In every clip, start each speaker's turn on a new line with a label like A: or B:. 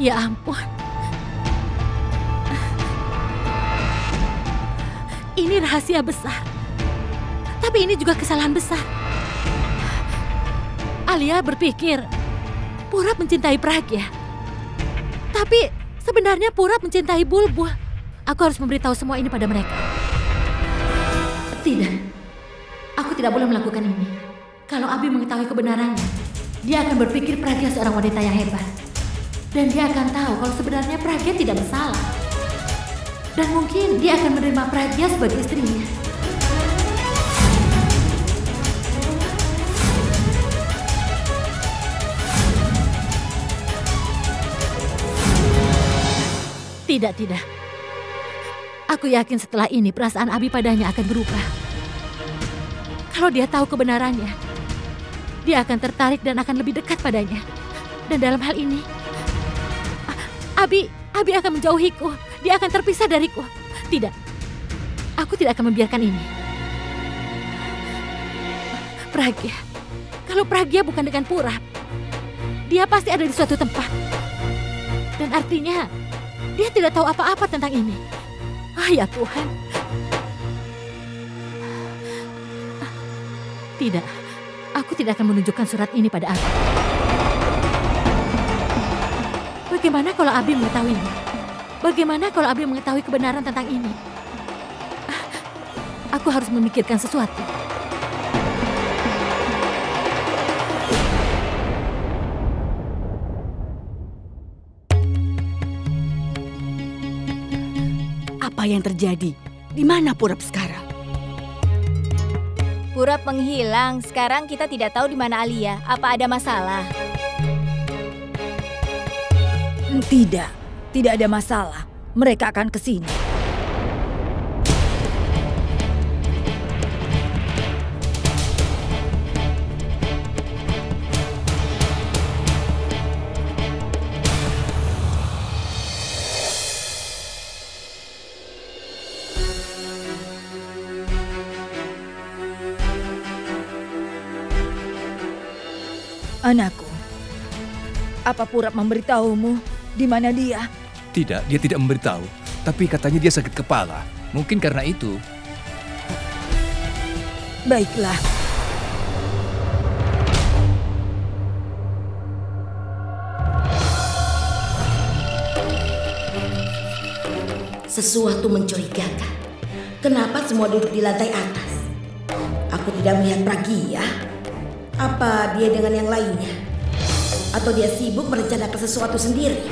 A: Ya ampun. Ini rahasia besar. Tapi ini juga kesalahan besar. Alia berpikir Purap mencintai Pragya. Tapi sebenarnya Purap mencintai Bulbul. Aku harus memberitahu semua ini pada mereka. Tidak. Aku tidak boleh melakukan ini. Kalau Abi mengetahui kebenarannya, dia akan berpikir Pragya seorang wanita yang hebat. Dan dia akan tahu kalau sebenarnya Pragya tidak bersalah. Dan mungkin dia akan menerima Pragya sebagai istrinya. Tidak. Aku yakin setelah ini perasaan Abi padanya akan berubah. Kalau dia tahu kebenarannya, dia akan tertarik dan akan lebih dekat padanya. Dan dalam hal ini, Abi akan menjauhiku. Dia akan terpisah dariku. Tidak, aku tidak akan membiarkan ini. Pragya, kalau Pragya bukan dengan Purap, dia pasti ada di suatu tempat. Dan artinya, dia tidak tahu apa-apa tentang ini. Ya Tuhan. Tidak, aku tidak akan menunjukkan surat ini pada Abi. Bagaimana kalau Abi mengetahuinya? Bagaimana kalau Abi mengetahui kebenaran tentang ini? Aku harus memikirkan sesuatu.
B: Apa yang terjadi? Di mana Purap sekarang?
C: Purap menghilang. Sekarang kita tidak tahu di mana Alia. Apa ada masalah?
B: Tidak ada masalah. Mereka akan ke sini. Anakku, apa Purap memberitahumu di mana dia?
D: Tidak, dia tidak memberitahu. Tapi katanya dia sakit kepala. Mungkin karena itu.
B: Baiklah.
E: Sesuatu mencurigakan. Kenapa semua duduk di lantai atas? Aku tidak melihat Pragya. Apa dia dengan yang lainnya? Atau dia sibuk merencanakan sesuatu sendiri?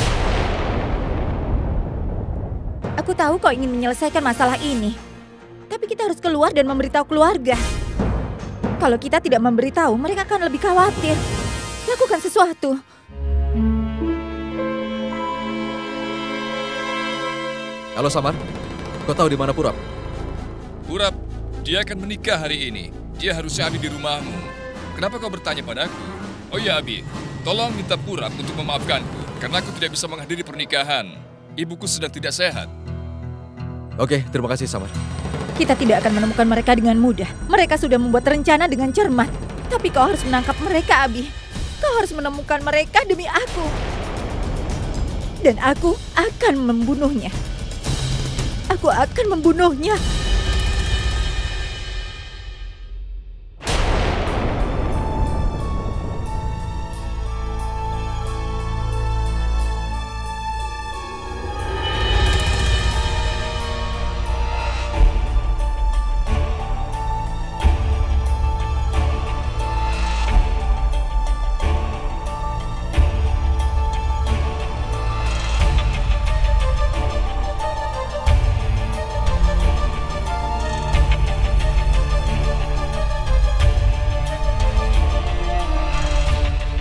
C: Aku tahu kau ingin menyelesaikan masalah ini. Tapi kita harus keluar dan memberitahu keluarga. Kalau kita tidak memberitahu, mereka akan lebih khawatir. Lakukan sesuatu.
F: Halo Samar, kau tahu di mana Purap?
G: Purap, dia akan menikah hari ini. Dia harusnya Abi di rumahmu. Kenapa kau bertanya padaku? Oh ya Abi, tolong minta Purap untuk memaafkanku karena aku tidak bisa menghadiri pernikahan. Ibuku sedang tidak sehat.
F: Oke, terima kasih Samar.
C: Kita tidak akan menemukan mereka dengan mudah. Mereka sudah membuat rencana dengan cermat. Tapi kau harus menangkap mereka, Abi. Kau harus menemukan mereka demi aku. Dan aku akan membunuhnya. Aku akan membunuhnya.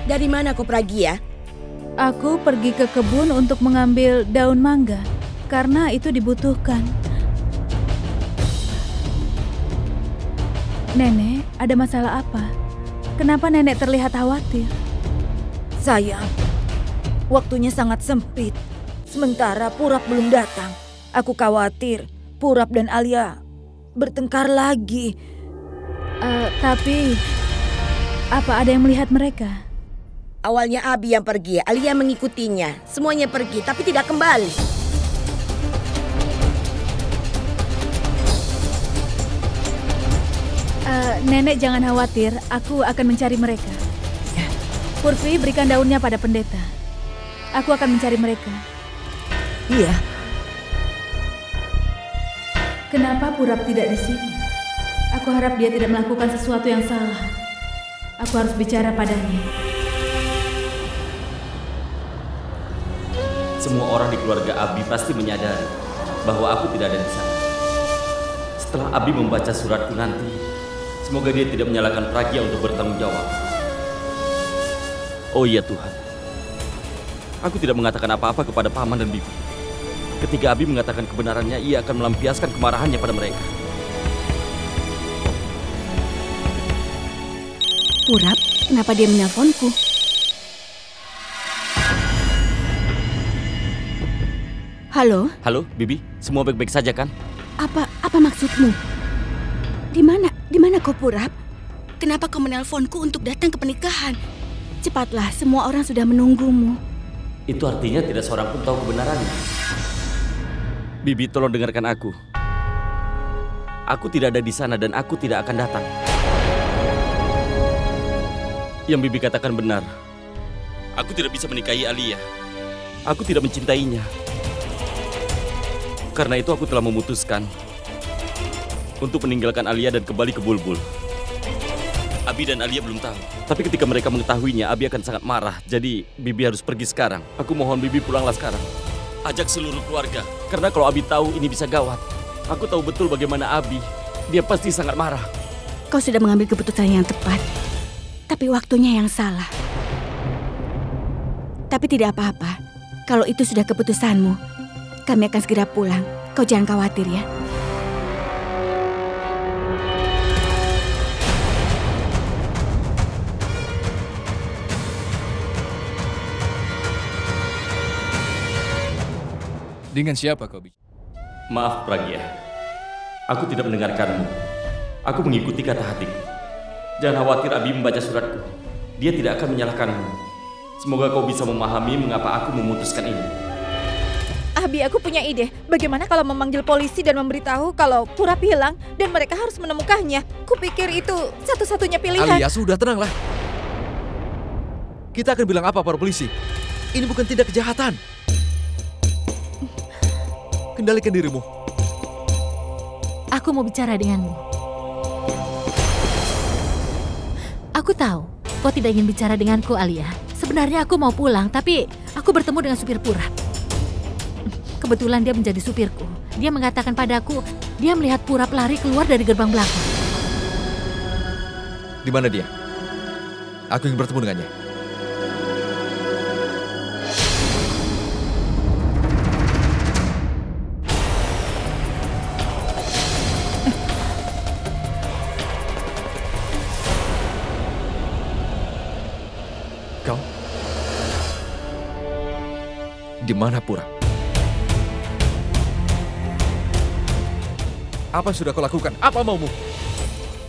E: Dari mana kau Pragya?
A: Aku pergi ke kebun untuk mengambil daun mangga, karena itu dibutuhkan. Nenek, ada masalah apa? Kenapa nenek terlihat khawatir?
B: Sayang, waktunya sangat sempit. Sementara Purap belum datang. Aku khawatir Purap dan Alia bertengkar lagi.
A: Tapi, apa ada yang melihat mereka?
E: Awalnya Abi yang pergi, Alia mengikutinya. Semuanya pergi, tapi tidak kembali.
C: Nenek jangan khawatir, aku akan mencari mereka. Purvi, berikan daunnya pada pendeta. Aku akan mencari mereka.
B: Iya.
C: Kenapa Purap tidak di sini? Aku harap dia tidak melakukan sesuatu yang salah. Aku harus bicara padanya.
H: Semua orang di keluarga Abi pasti menyadari bahwa aku tidak ada di sana. Setelah Abi membaca suratku nanti, semoga dia tidak menyalahkan Pragya untuk bertanggung jawab. Oh iya Tuhan, aku tidak mengatakan apa-apa kepada Paman dan Bibi. Ketika Abi mengatakan kebenarannya, ia akan melampiaskan kemarahannya pada mereka.
B: Purap, kenapa dia menelponku? Halo?
H: Halo, Bibi, semua baik-baik saja kan?
B: Apa maksudmu? Di mana kau Purap? Kenapa kau menelponku untuk datang ke pernikahan? Cepatlah, semua orang sudah menunggumu.
H: Itu artinya tidak seorang pun tahu kebenarannya. Bibi, tolong dengarkan aku. Aku tidak ada di sana dan aku tidak akan datang. Yang Bibi katakan benar. Aku tidak bisa menikahi Alia. Aku tidak mencintainya. Karena itu aku telah memutuskan untuk meninggalkan Alia dan kembali ke Bulbul. Abi dan Alia belum tahu. Tapi ketika mereka mengetahuinya, Abi akan sangat marah. Jadi Bibi harus pergi sekarang. Aku mohon Bibi pulanglah sekarang. Ajak seluruh keluarga. Karena kalau Abi tahu ini bisa gawat. Aku tahu betul bagaimana Abi. Dia pasti sangat marah.
B: Kau sudah mengambil keputusan yang tepat. Tapi waktunya yang salah. Tapi tidak apa-apa. Kalau itu sudah keputusanmu, kami akan segera pulang. Kau jangan khawatir ya.
D: Dengan siapa kau bicara?
H: Maaf Pragya, aku tidak mendengarkanmu. Aku mengikuti kata hatiku. Jangan khawatir Abi membaca suratku. Dia tidak akan menyalahkanmu. Semoga kau bisa memahami mengapa aku memutuskan ini.
C: Abi, aku punya ide. Bagaimana kalau memanggil polisi dan memberitahu kalau Purap hilang dan mereka harus menemukannya? Kupikir itu satu-satunya pilihan.
F: Alia, sudah tenanglah. Kita akan bilang apa para polisi? Ini bukan tindak kejahatan. Kendalikan dirimu.
A: Aku mau bicara denganmu. Aku tahu kau tidak ingin bicara denganku, Alia. Sebenarnya aku mau pulang, tapi aku bertemu dengan supir Purap. Kebetulan dia menjadi supirku. Dia mengatakan padaku, dia melihat Purap lari keluar dari gerbang belakang.
F: Di mana dia? Aku ingin bertemu dengannya. Kau? Di mana Purap? Apa yang sudah kau lakukan? Apa maumu?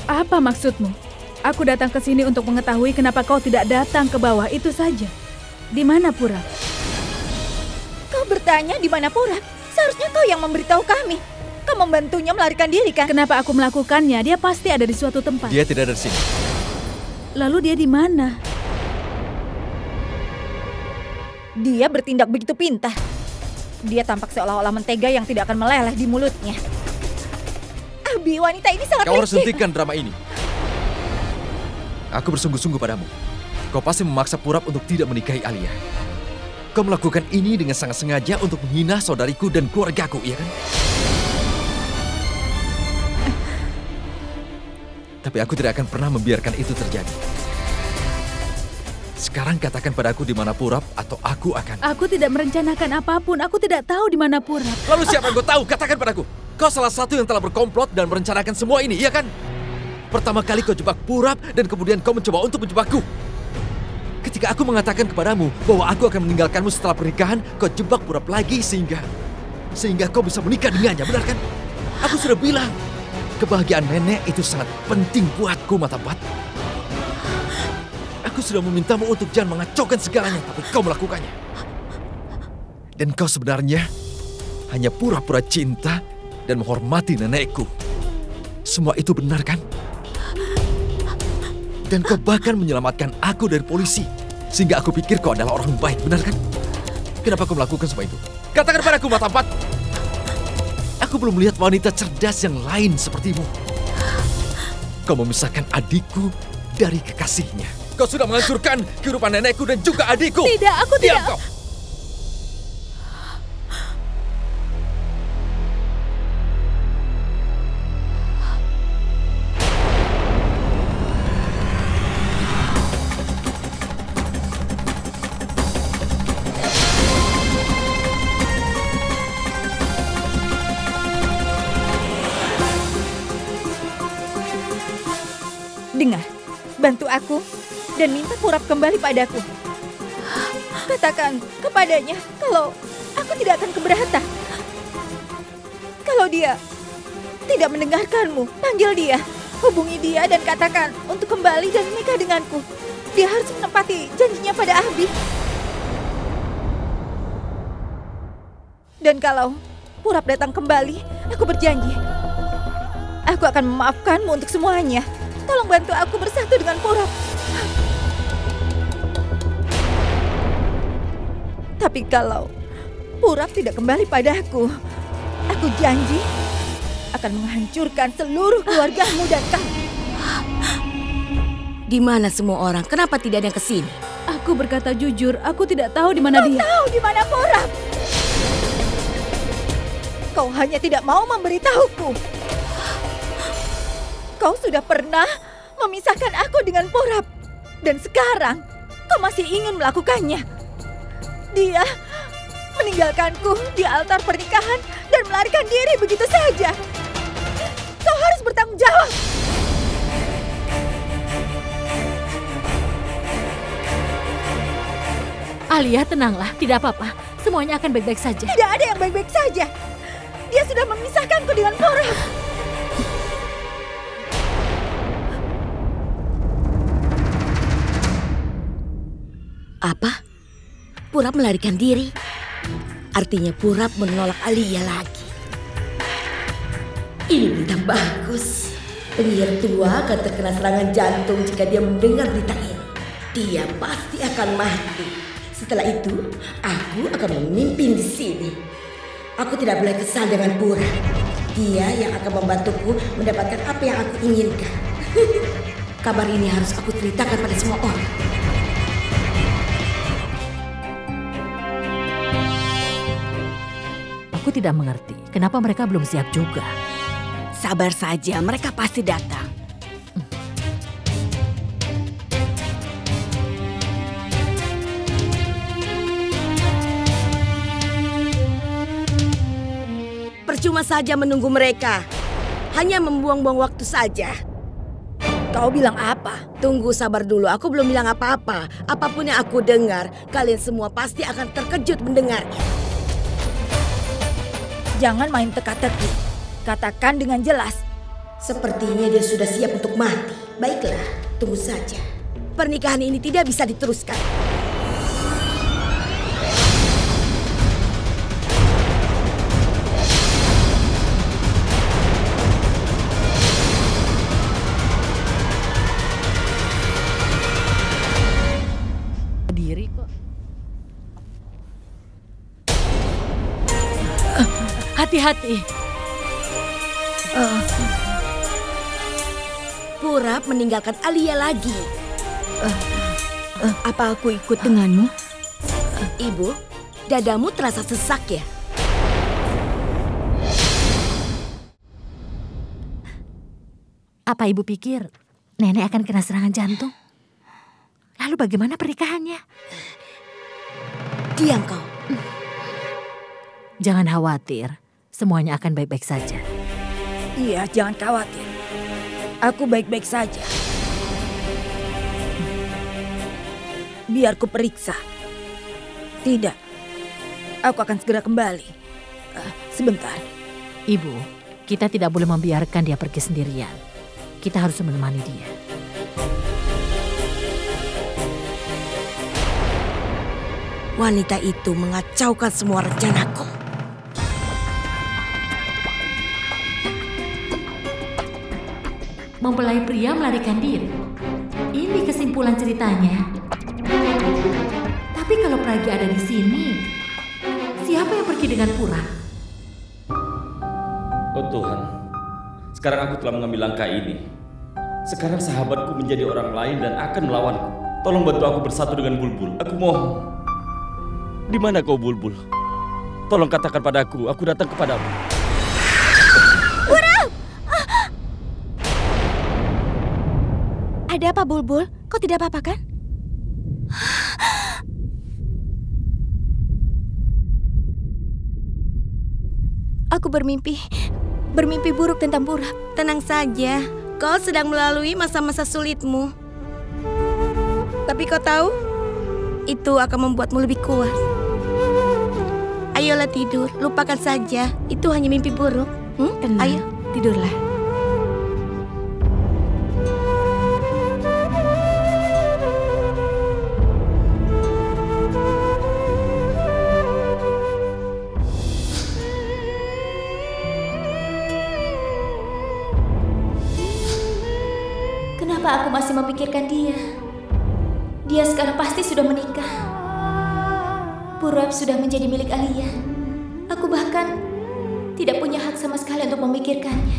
C: Apa maksudmu? Aku datang ke sini untuk mengetahui kenapa kau tidak datang ke bawah, itu saja. Di mana Purap? Kau bertanya di mana Purap? Seharusnya kau yang memberitahu kami. Kau membantunya melarikan diri kan? Kenapa aku melakukannya? Dia pasti ada di suatu tempat.
F: Dia tidak ada di sini.
C: Lalu dia di mana? Dia bertindak begitu pintar. Dia tampak seolah-olah mentega yang tidak akan meleleh di mulutnya. Abi, wanita ini sangat
F: Kau harus
C: licik.
F: hentikan drama ini. Aku bersungguh-sungguh padamu. Kau pasti memaksa Purap untuk tidak menikahi Alia. Kau melakukan ini dengan sangat sengaja untuk menghina saudariku dan keluargaku, iya kan? Tapi aku tidak akan pernah membiarkan itu terjadi. Sekarang katakan padaku di mana Purap atau aku akan...
C: Aku tidak merencanakan apapun. Aku tidak tahu di mana Purap.
F: Lalu siapa yang kau tahu? Katakan padaku. Kau salah satu yang telah berkomplot dan merencanakan semua ini, iya kan? Pertama kali kau jebak Purap dan kemudian kau mencoba untuk menjebakku. Ketika aku mengatakan kepadamu bahwa aku akan meninggalkanmu setelah pernikahan, kau jebak Purap lagi sehingga kau bisa menikah dengannya, benar kan? Aku sudah bilang, kebahagiaan nenek itu sangat penting buatku, Matabat. Aku Aku sudah memintamu untuk jangan mengacaukan segalanya, tapi kau melakukannya. Dan kau sebenarnya hanya pura-pura cinta dan menghormati nenekku. Semua itu benar kan? Dan kau bahkan menyelamatkan aku dari polisi. Sehingga aku pikir kau adalah orang baik, benar kan? Kenapa kau melakukan semua itu? Katakan padaku, mata empat. Aku belum melihat wanita cerdas yang lain sepertimu. Kau memisahkan adikku dari kekasihnya. Kau sudah menghancurkan kehidupan nenekku dan juga adikku.
C: Tidak, aku tidak.
F: Diam kau.
C: Dengar, bantu aku dan minta Purap kembali padaku. Katakan kepadanya kalau aku tidak akan keberatan. Kalau dia tidak mendengarkanmu, panggil dia, hubungi dia dan katakan untuk kembali dan menikah denganku. Dia harus menepati janjinya pada Abi. Dan kalau Purap datang kembali, aku berjanji, aku akan memaafkanmu untuk semuanya. Tolong bantu aku bersatu dengan Purap. Tapi kalau Purap tidak kembali padaku, aku janji akan menghancurkan seluruh keluargamu dan kamu.
E: Di mana semua orang? Kenapa tidak ada yang kesini?
B: Aku berkata jujur, aku tidak tahu di mana dia.
C: Tahu di mana Purap? Kau hanya tidak mau memberitahuku. Kau sudah pernah memisahkan aku dengan Purap. Dan sekarang kau masih ingin melakukannya. Dia meninggalkanku di altar pernikahan dan melarikan diri begitu saja. Kau harus bertanggung jawab.
A: Alia, tenanglah. Tidak apa-apa. Semuanya akan baik-baik saja.
C: Tidak ada yang baik-baik saja. Dia sudah memisahkanku dengan Purap.
E: Apa? Purap melarikan diri? Artinya Purap menolak Alia lagi. Ini berita bagus. Penyihir tua akan terkena serangan jantung jika dia mendengar berita ini. Dia pasti akan mati. Setelah itu, aku akan memimpin di sini. Aku tidak boleh kesal dengan Purap. Dia yang akan membantuku mendapatkan apa yang aku inginkan. Kabar ini harus aku ceritakan pada semua orang.
A: Aku tidak mengerti kenapa mereka belum siap juga.
B: Sabar saja, mereka pasti datang.
E: Percuma saja menunggu mereka. Hanya membuang-buang waktu saja.
C: Kau bilang apa?
E: Tunggu, sabar dulu. Aku belum bilang apa-apa. Apapun yang aku dengar, kalian semua pasti akan terkejut mendengarnya.
C: Jangan main teka-teki. Katakan dengan jelas.
E: Sepertinya dia sudah siap untuk mati. Baiklah, tunggu saja. Pernikahan ini tidak bisa diteruskan.
A: Diri kok. Hati-hati.
E: Purap meninggalkan Alia lagi.
B: Apa aku ikut denganmu?
E: Ibu, dadamu terasa sesak ya?
A: Apa ibu pikir nenek akan kena serangan jantung? Lalu bagaimana pernikahannya?
E: Diam kau.
A: Jangan khawatir, semuanya akan baik-baik saja.
C: Iya, jangan khawatir. Aku baik-baik saja. Biar ku periksa. Tidak. Aku akan segera kembali. Sebentar.
A: Ibu, kita tidak boleh membiarkan dia pergi sendirian. Kita harus menemani dia.
E: Wanita itu mengacaukan semua rencanaku.
A: Mempelai pria melarikan diri. Ini kesimpulan ceritanya. Tapi kalau Pragi ada di sini, siapa yang pergi dengan Purap?
H: Oh Tuhan, sekarang aku telah mengambil langkah ini. Sekarang sahabatku menjadi orang lain dan akan melawanku. Tolong bantu aku bersatu dengan Bulbul. Aku mohon. Di mana kau, Bulbul? Tolong katakan padaku, aku datang kepadamu.
B: Purap! Ada apa, Bulbul? Kau tidak apa-apa kan? Aku bermimpi buruk tentang Purap.
E: Tenang saja, kau sedang melalui masa-masa sulitmu. Tapi kau tahu, itu akan membuatmu lebih kuat. Ayolah tidur, lupakan saja. Itu hanya mimpi buruk.
B: Tenang,
E: Ayo.
B: tidurlah.
I: Kenapa aku masih memikirkan dia? Dia sekarang pasti sudah menikah. Purap sudah menjadi milik Alia. Aku bahkan tidak punya hak sama sekali untuk memikirkannya.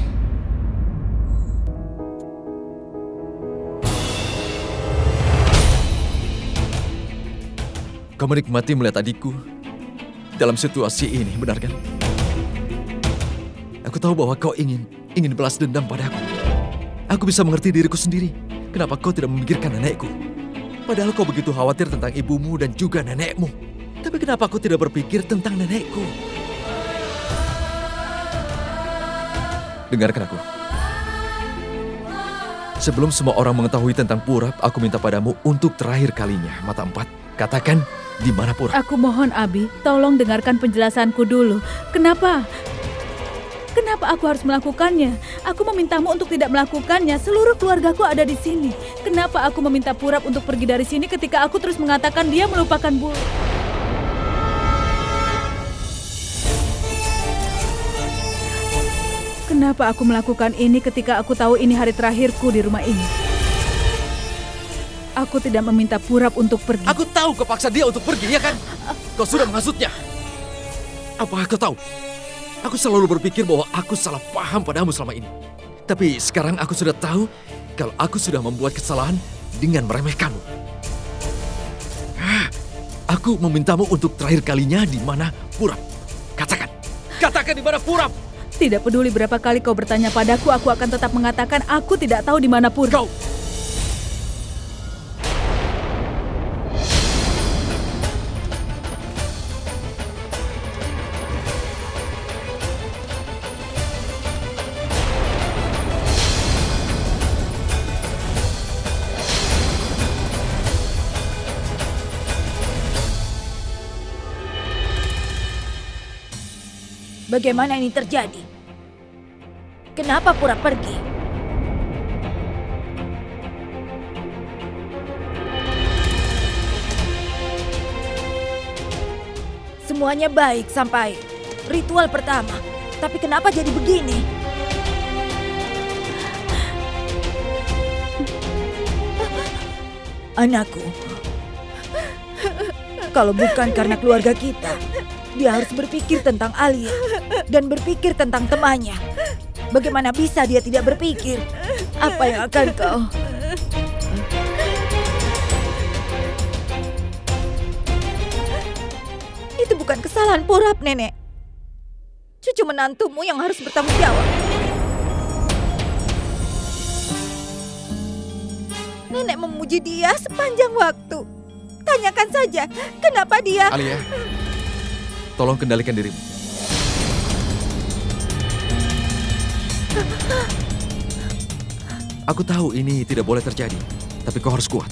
F: Kau menikmati melihat adikku dalam situasi ini, benar kan? Aku tahu bahwa kau ingin balas dendam padaku. Aku bisa mengerti diriku sendiri. Kenapa kau tidak memikirkan nenekku? Padahal kau begitu khawatir tentang ibumu dan juga nenekmu. Tapi kenapa aku tidak berpikir tentang nenekku? Dengarkan aku. Sebelum semua orang mengetahui tentang Purap, aku minta padamu untuk terakhir kalinya. Mata empat, katakan di mana Purap.
B: Aku mohon, Abi, tolong dengarkan penjelasanku dulu. Kenapa aku harus melakukannya? Aku memintamu untuk tidak melakukannya. Seluruh keluargaku ada di sini. Kenapa aku meminta Purap untuk pergi dari sini ketika aku terus mengatakan dia melupakan Bulu? Kenapa aku melakukan ini ketika aku tahu ini hari terakhirku di rumah ini? Aku tidak meminta Purap untuk pergi.
F: Aku tahu kau paksa dia untuk pergi, ya kan? Kau sudah menghasutnya. Apa kau tahu? Aku selalu berpikir bahwa aku salah paham padamu selama ini. Tapi sekarang aku sudah tahu kalau aku sudah membuat kesalahan dengan meremehkanmu. Aku memintamu untuk terakhir kalinya di mana Purap. Katakan di mana Purap.
B: Tidak peduli berapa kali kau bertanya padaku, aku akan tetap mengatakan aku tidak tahu di mana Purap.
F: Kau.
C: Bagaimana ini terjadi? Kenapa Purap pergi? Semuanya baik sampai ritual pertama. Tapi kenapa jadi begini? Anakku, kalau bukan karena keluarga kita, dia harus berpikir tentang Alia dan berpikir tentang temannya. Bagaimana bisa dia tidak berpikir? Apa yang akan kau? Itu bukan kesalahan Purap, Nenek. Cucu menantumu yang harus bertanggung jawab. Nenek memuji dia sepanjang waktu. Tanyakan saja, kenapa dia...
F: Alia, tolong kendalikan dirimu. Aku tahu ini tidak boleh terjadi, tapi kau harus kuat.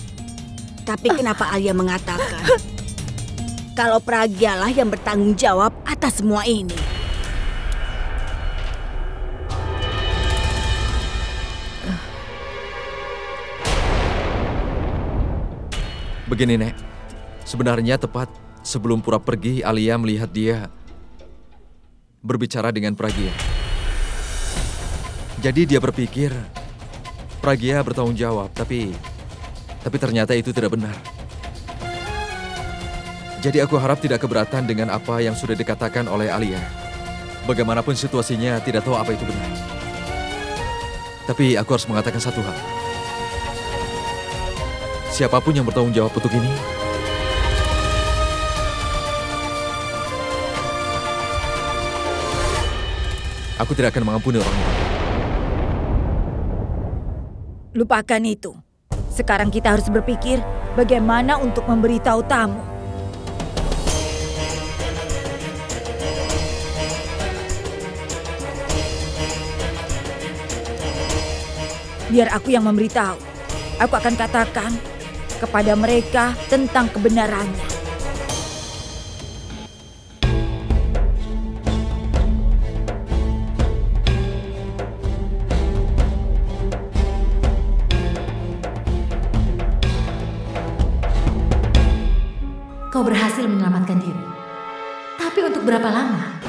E: Tapi kenapa Alia mengatakan kalau Pragyalah yang bertanggung jawab atas semua ini?
F: Begini, Nek. Sebenarnya tepat Sebelum Purap pergi, Alia melihat dia berbicara dengan Pragya. Jadi dia berpikir Pragya bertanggung jawab, tapi ternyata itu tidak benar. Jadi aku harap tidak keberatan dengan apa yang sudah dikatakan oleh Alia. Bagaimanapun situasinya, tidak tahu apa itu benar. Tapi aku harus mengatakan satu hal. Siapapun yang bertanggung jawab untuk ini, aku tidak akan mengampuni orang itu.
C: Lupakan itu. Sekarang kita harus berpikir bagaimana untuk memberitahu tamu. Biar aku yang memberitahu. Aku akan katakan kepada mereka tentang kebenarannya.
A: Kau berhasil menyelamatkan diri. Tapi untuk berapa lama?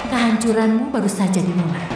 A: Kehancuranmu baru saja dimulai.